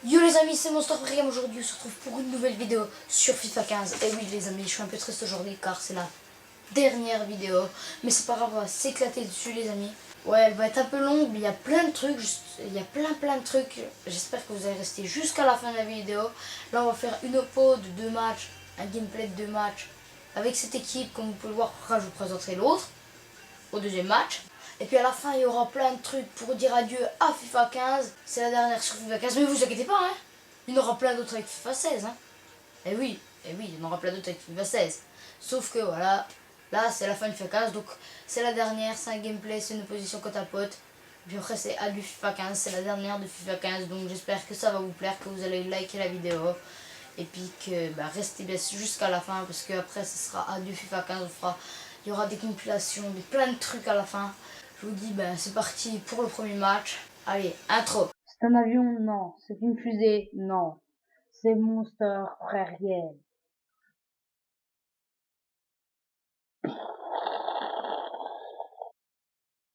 Yo les amis, c'est Monster Game. Aujourd'hui on se retrouve pour une nouvelle vidéo sur FIFA 15. Et oui les amis, je suis un peu triste aujourd'hui car c'est la dernière vidéo. Mais c'est pas grave, on va s'éclater dessus les amis. Ouais, elle va être un peu longue, mais il y a plein de trucs. Il y a plein de trucs. J'espère que vous allez rester jusqu'à la fin de la vidéo. Là on va faire une oppo de 2 matchs, un gameplay de 2 matchs avec cette équipe. Comme vous pouvez le voir, après je vous présenterai l'autre au deuxième match. Et puis à la fin, il y aura plein de trucs pour dire adieu à FIFA 15. C'est la dernière sur FIFA 15, mais vous inquiétez pas, hein. Il y en aura plein d'autres avec FIFA 16, hein. Et oui, il y en aura plein d'autres avec FIFA 16. Sauf que voilà, là c'est la fin de FIFA 15, donc c'est la dernière, c'est un gameplay, c'est une opposition côte à pote. Puis après c'est adieu FIFA 15, c'est la dernière de FIFA 15, donc j'espère que ça va vous plaire, que vous allez liker la vidéo. Et puis que restez bien jusqu'à la fin, parce que après ce sera adieu FIFA 15, il y aura des compilations, plein de trucs à la fin. Je vous dis, c'est parti pour le premier match. Allez, intro. C'est un avion? Non. C'est une fusée? Non. C'est Monster, frère réel.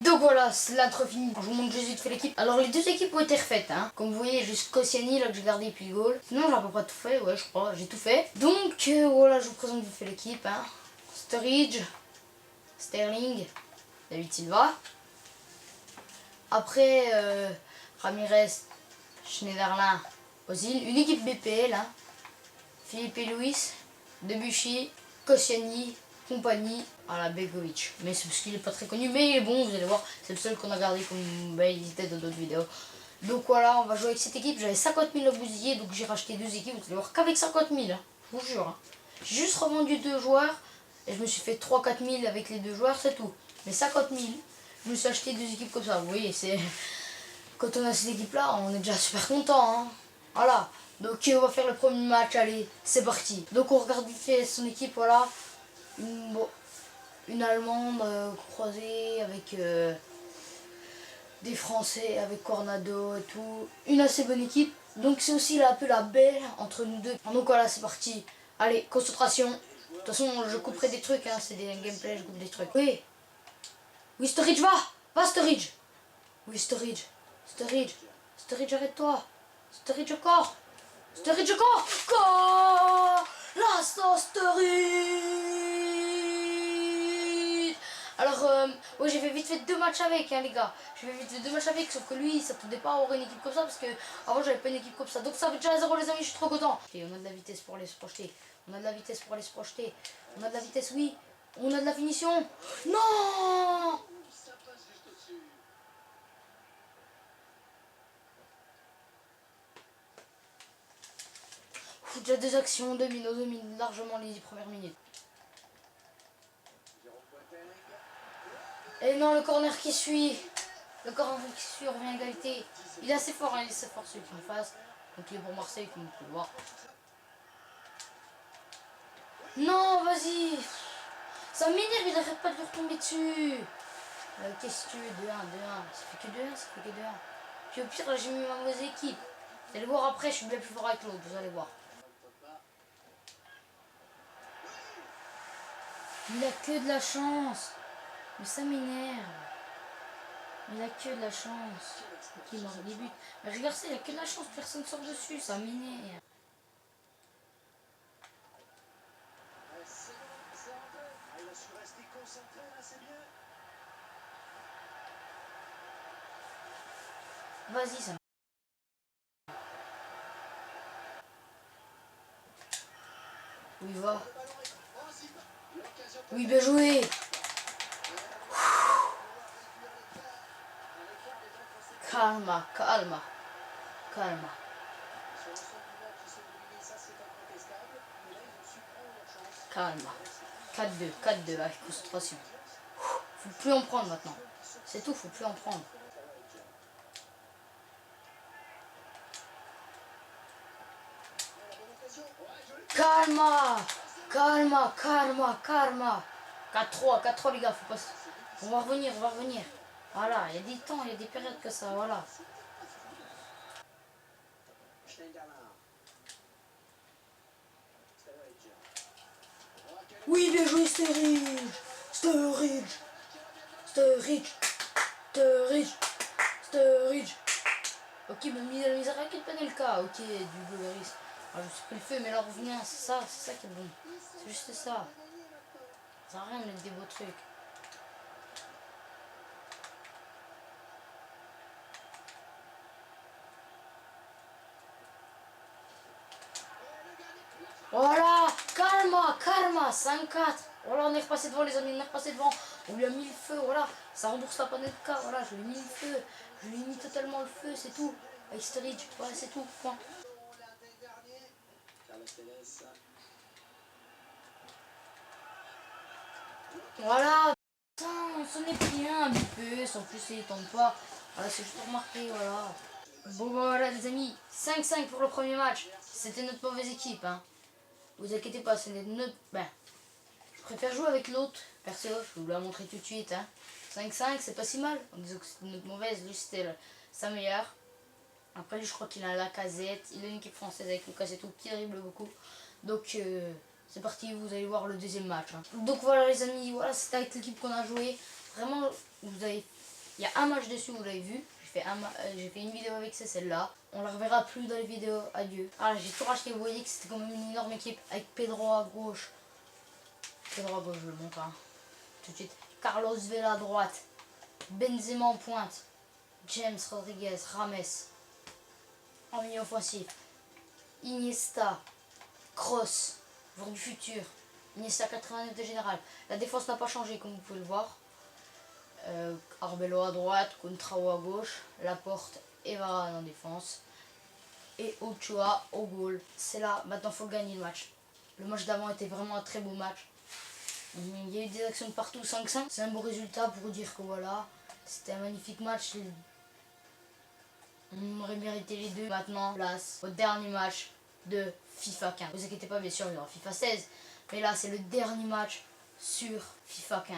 Donc voilà, c'est l'intro fini. Je vous montre juste vite fait l'équipe. Alors les deux équipes ont été refaites, hein. Comme vous voyez, juste Koscielny là que j'ai gardé et puis goal. Sinon j'ai à peu près tout fait, ouais je crois, j'ai tout fait. Donc voilà, je vous présente vite fait l'équipe, hein. Sturridge, Sterling, David Silva. Après Ramirez, Schneiderlin, Ozil. Une équipe BPL, hein. Philippe et Louis, Debuchy, Koscielny, compagnie à la Begovic. Mais c'est parce qu'il est pas très connu, mais il est bon, vous allez voir. C'est le seul qu'on a gardé comme il était dans d'autres vidéos. Donc voilà, on va jouer avec cette équipe. J'avais 50 000 à bousiller, donc j'ai racheté deux équipes. Vous allez voir qu'avec 50 000, hein, je vous jure. Hein. J'ai juste revendu deux joueurs et je me suis fait 3-4 000 avec les deux joueurs, c'est tout. Mais 50 000, je me suis acheté deux équipes comme ça. Vous voyez, c'est... Quand on a cette équipe-là, on est déjà super content. Hein. Voilà. Donc on va faire le premier match, allez, c'est parti. Donc on regarde vite fait son équipe, voilà. Une Allemande croisée avec des Français, avec Cornado et tout. Une assez bonne équipe. Donc c'est aussi un peu la belle entre nous deux. Donc voilà, c'est parti. Allez, concentration. De toute façon, je couperai des trucs, hein. C'est des gameplays, je coupe des trucs. Oui. Oui, Sturridge, va. Va, Sturridge. Oui, Sturridge. Sturridge. Sturridge, arrête-toi. Sturridge encore. Sturridge encore. Goal. L'instant Sturridge. Alors, ouais, j'ai fait vite fait deux matchs avec, hein, les gars. J'ai fait vite fait deux matchs avec, sauf que lui, il s'attendait pas à avoir une équipe comme ça, parce que avant, j'avais pas une équipe comme ça. Donc, ça fait déjà 0, les amis, je suis trop content. Et on a de la vitesse pour aller se projeter. On a de la vitesse pour aller se projeter. On a de la vitesse, oui. On a de la finition. Non. Déjà deux actions, domine largement les 10 premières minutes. Et non, le corner qui suit. Le corner qui suit revient à égalité. Il est assez fort, hein, il est assez fort celui qui est en face. Donc il est pour Marseille, comme vous pouvez le voir. Non, vas-y. Ça m'énerve, il n'arrête pas de lui retomber dessus. Qu'est-ce que tu veux? 2-1, 2-1. Ça fait que 2-1, ça fait que 2-1. Puis au pire, là, j'ai mis ma mauvaise équipe. Vous allez voir après, je suis bien plus fort avec l'autre, vous allez voir. Il a que de la chance. Mais ça m'énerve. Il a que de la chance. Qui marque des buts. Mais regarde ça, il a que de la chance, personne sort dessus, ça m'énerve. Vas-y, ça. Oui, va. Oui, bien joué. Calma, calma. Calma. Calma. 4-2, 4-2 avec concentration. Faut plus en prendre maintenant. C'est tout, faut plus en prendre. Calma. Calma, calma, calma. 4-3, 4-3 les gars, faut pas... On va revenir, on va revenir. Voilà, il y a des temps, il y a des périodes que ça, voilà. Oui, bien joué, Sturridge. Sturridge. Sturridge. Sturridge. Sturridge. Ok, mais Mizaraki de Panelka. Ok, du Loris. Ah, je me suis pris le feu, mais là, revenez, c'est ça qui est bon. C'est juste ça. Ça sert à rien de mettre des beaux trucs. Voilà, calma, 5-4. Voilà, on est repassé devant les amis, on est repassé devant. On lui a mis le feu, voilà. Ça rembourse la Panelka, voilà, je lui ai mis le feu. Je lui ai mis totalement le feu, c'est tout. Avec Sturridge, voilà, c'est tout, point. Voilà, putain, on s'en est pris un petit peu, sans plus il tente pas. Voilà, c'est juste pour remarquer, voilà. Bon, bah, voilà, les amis, 5-5 pour le premier match. C'était notre mauvaise équipe, hein. Vous inquiétez pas, c'est notre... Ben, je préfère jouer avec l'autre, perso, je vous la montrer tout de suite, hein. 5-5, c'est pas si mal. On disait que c'était notre mauvaise, lui c'était sa meilleure. Après lui, je crois qu'il a la casette, il a une équipe française avec Lucas et tout, qui dribble beaucoup. Donc, c'est parti, vous allez voir le deuxième match, hein. Donc voilà les amis, voilà, c'était avec l'équipe qu'on a joué. Vraiment, vous avez... Il y a un match dessus, vous l'avez vu. J'ai fait une vidéo avec celle-là. On la reverra plus dans les vidéos. Adieu. Ah, j'ai tout racheté. Vous voyez que c'était quand même une énorme équipe. Avec Pedro à gauche. Pedro à gauche, je le montre. Hein. Tout de suite. Carlos Vela à droite. Benzema en pointe. James Rodriguez. Rames. En milieu offensif. Iniesta. Kroos. Joueur du futur. Iniesta 89 de général. La défense n'a pas changé comme vous pouvez le voir. Arbelo à droite, Contrao à gauche, Laporte et Varane en défense. Et Ochoa au goal. C'est là, maintenant il faut gagner le match. Le match d'avant était vraiment un très beau match. Il y a eu des actions de partout, 5-5. C'est un beau résultat pour dire que voilà, c'était un magnifique match. On aurait mérité les deux. Maintenant, place au dernier match de FIFA 15. Vous inquiétez pas, bien sûr, il y aura FIFA 16. Mais là, c'est le dernier match sur FIFA 15.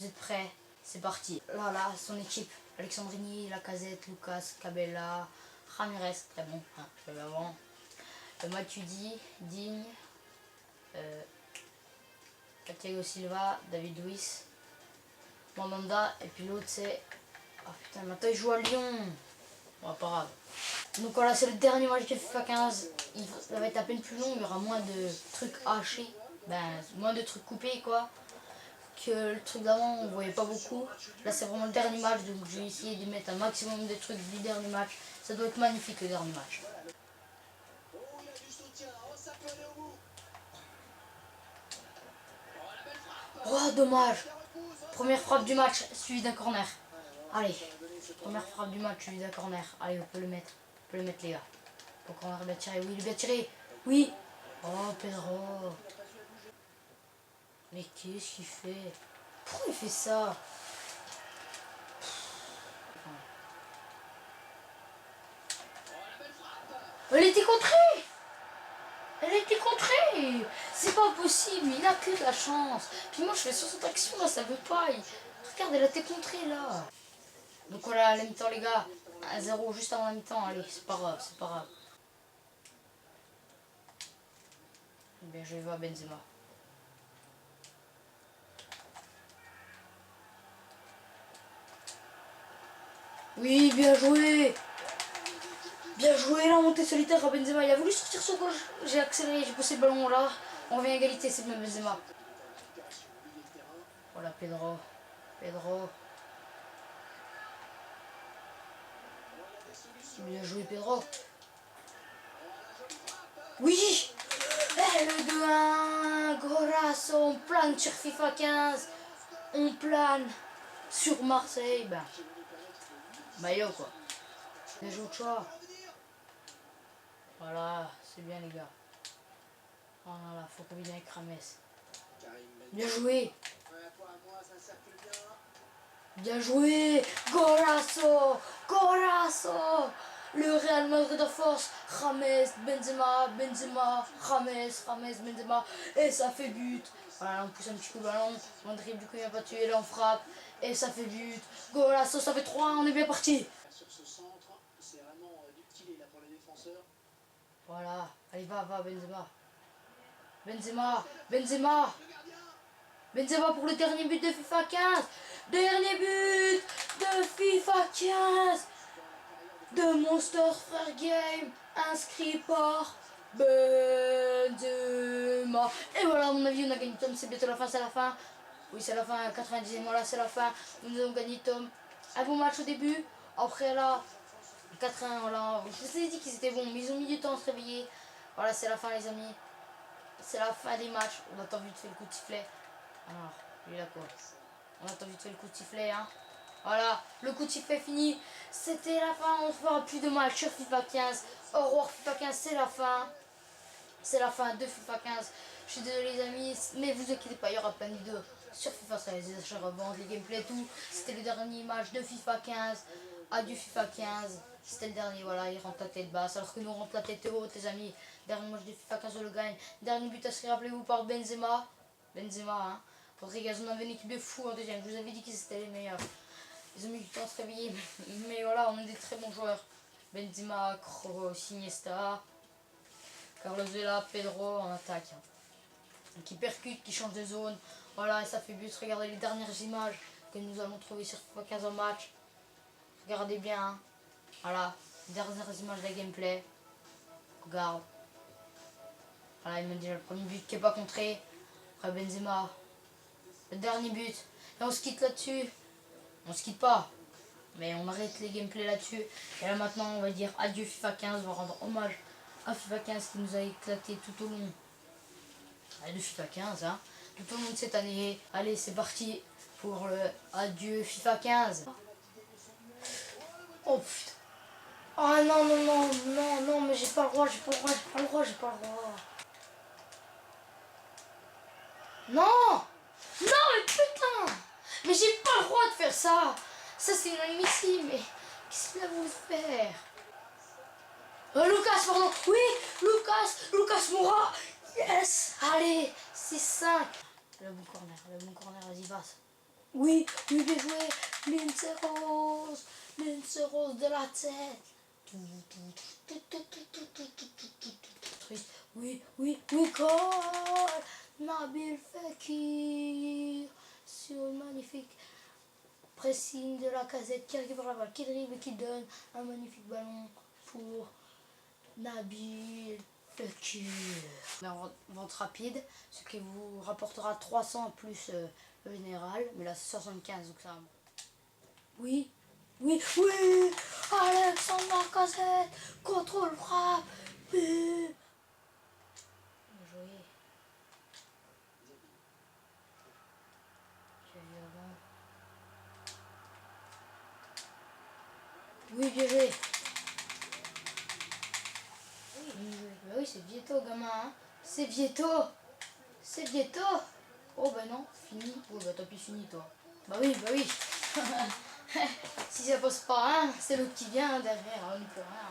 Vous êtes prêts? C'est parti. Là, son équipe. Alexandrini, Lacazette, Lucas, Cabella, Ramirez, très bon, hein, je l'avais avant. Matuidi, Digne, Thiago Silva, David Luiz, Mandanda, et puis l'autre c'est... Ah putain, maintenant il joue à Lyon. Bon, pas grave. Donc voilà, c'est le dernier match de FIFA 15. Ça va être à peine plus long, il y aura moins de trucs hachés. Ben, moins de trucs coupés quoi. Que le truc d'avant on voyait pas beaucoup. Là c'est vraiment le dernier match, donc je vais essayer de mettre un maximum de trucs du dernier match. Ça doit être magnifique le dernier match. Oh dommage. Première frappe du match suivie d'un corner. Allez, première frappe du match suivie d'un corner. Allez, on peut le mettre. On peut le mettre les gars. Le corner est bien tiré, oui il est bien tiré. Oui. Oh Pedro. Mais qu'est-ce qu'il fait? Pourquoi il fait ça? Elle était contrée! Elle a été contrée! C'est pas possible, il a que de la chance. Puis moi je fais 60 actions là, ça veut pas. Regarde, elle a été contrée là. Donc voilà, la mi-temps les gars. 1-0 juste avant la mi-temps, allez, c'est pas grave, c'est pas grave. Bien joué à Benzema. Oui, bien joué! Bien joué la montée solitaire à Benzema. Il a voulu sortir son gauche. J'ai accéléré, j'ai poussé le ballon là. On revient à égalité, c'est bien Benzema. Voilà Pedro. Pedro. Bien joué Pedro. Oui! Eh, le 2-1. Golasso. On plane sur FIFA 15. On plane sur Marseille. Ben, maillot quoi. Bien joué Ochoa. Voilà, c'est bien les gars. Voilà, faut combiner avec Rames. Bien joué. Bien joué. Golasso. Golasso. Le Real Madrid en force. Rames, Benzema, Benzema, Rames, Benzema. Et ça fait but. Voilà, on pousse un petit coup de ballon. On dribble, du coup il n'a pas tué, là on frappe. Et ça fait but. Golasso, ça fait 3, on est bien parti. Sur ce centre, c'est vraiment du petit là pour les défenseurs. Voilà, allez va Benzema. Benzema, Benzema. Benzema pour le dernier but de FIFA 15. Dernier but de FIFA 15. de Monster Frère Game, inscrit par Benzema. Et voilà, à mon avis, on a gagné Tom, c'est bientôt la fin, c'est la fin. Oui, c'est la fin, 90e, voilà, c'est la fin. Nous avons gagné Tom. Un bon match au début. Après là, 4-1, voilà. Je vous ai dit qu'ils étaient bons, mais ils ont mis du temps à se réveiller. Voilà, c'est la fin, les amis. C'est la fin des matchs. On attend vite fait le coup de sifflet. Alors, lui là quoi. On attend vite fait le coup de sifflet, hein. Voilà, le coup de sifflet fini. C'était la fin, on ne fera plus de match sur FIFA 15. Au revoir FIFA 15, c'est la fin. C'est la fin de FIFA 15. Je suis désolé les amis, mais vous inquiétez pas, il y aura plein de vidéos sur FIFA 16, les achats reventes, les gameplays, tout. C'était le dernier match de FIFA 15. Adieu FIFA 15. C'était le dernier, voilà, il rentre la tête basse. Alors que nous rentre la tête haute les amis. Dernier match de FIFA 15, on le gagne. Dernier but inscrit, rappelez-vous, par Benzema. Benzema, hein. Rodriguez, on avait une équipe de fous en deuxième. Je vous avais dit qu'ils étaient les meilleurs. Ils ont mis du temps à se réveiller. Mais voilà, on est des très bons joueurs. Benzema, Kroos, Iniesta, Carlos Vela, Pedro en attaque. Qui percute, qui change de zone. Voilà, et ça fait but. Regardez les dernières images que nous allons trouver sur FIFA 15 en match. Regardez bien. Hein. Voilà, dernières images de la gameplay. Regarde. Voilà, il m'a dit le premier but qui n'est pas contré. Après Benzema. Le dernier but. Et on se quitte là-dessus. On se quitte pas. Mais on arrête les gameplays là-dessus. Et là maintenant, on va dire adieu FIFA 15. On va rendre hommage à FIFA 15 qui nous a éclaté tout au long de FIFA 15. Hein, tout au long de cette année. Allez, c'est parti pour le adieu FIFA 15. Oh putain. Oh non, non, non, non, non, mais j'ai pas le droit, j'ai pas le droit, j'ai pas le droit, j'ai pas le droit. Non! Non, mais putain! Mais j'ai pas le droit de faire ça! Ça, c'est inadmissible, mais qu'est-ce qu'il a voulu faire? Lucas, pardon! Oui! Lucas Moura! Yes! Allez, 6-5! Le bon corner, vas-y, passe. Oui, oui, bien joué! Lince Rose de la tête! Oui, goal! Nabil Fekir sur le magnifique pressing de la casette qui récupère la balle, qui dribble et qui donne un magnifique ballon pour Nabil Fekir. La vente rapide, ce qui vous rapportera 300 plus le général, mais là c'est 75 donc ça. Oui, Alexandre Lacazette, contrôle frappe, but. Bien joué. Oui, bien joué. Bah oui, c'est Vieto, gamin. Hein. C'est Vieto. Oh, bah non, fini. Oh, bah tant pis, fini, toi. Bah oui. Si ça passe pas, hein, c'est l'autre qui vient derrière, on ne peut rien. Hein.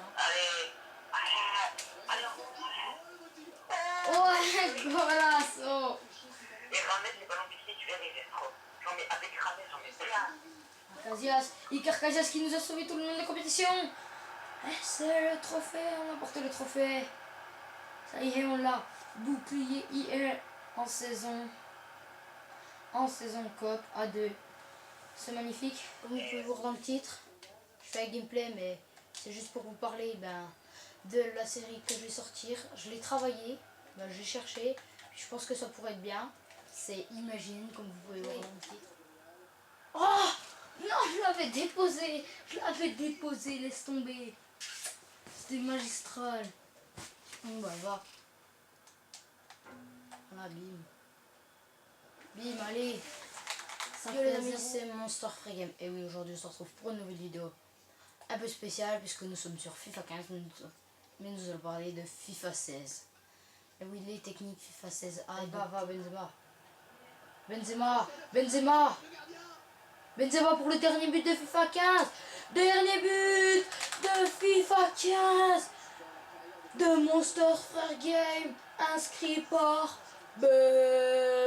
Ouais, golasso. Et ramène les ballons piqués, tu verras, il est trop. J'en mets avec Ramel, j'en mets plein. Casillas, Iker Casillas qui nous a sauvé tout le monde de la compétition. Et c'est le trophée, on a porté le trophée. Ça y est, on l'a. Bouclier hier en saison COP A2. C'est magnifique. Comme vous pouvez voir dans le titre, je fais un gameplay, mais c'est juste pour vous parler de la série que je vais sortir. Je l'ai travaillé, j'ai cherché. Je pense que ça pourrait être bien. C'est Imagine, comme vous pouvez voir dans le titre. Oh non, je l'avais déposé, laisse tomber. C'était magistral. Bon bah va. Voilà, bim, allez. Yo les amis, c'est Monster Free Game. Et oui, aujourd'hui on se retrouve pour une nouvelle vidéo un peu spéciale puisque nous sommes sur FIFA 15, mais nous allons parler de FIFA 16. Et oui, les techniques FIFA 16. Ah, va Benzema pour le dernier but de FIFA 15. Dernier but de FIFA 15 de Monster Free Game, inscrit par Benzema.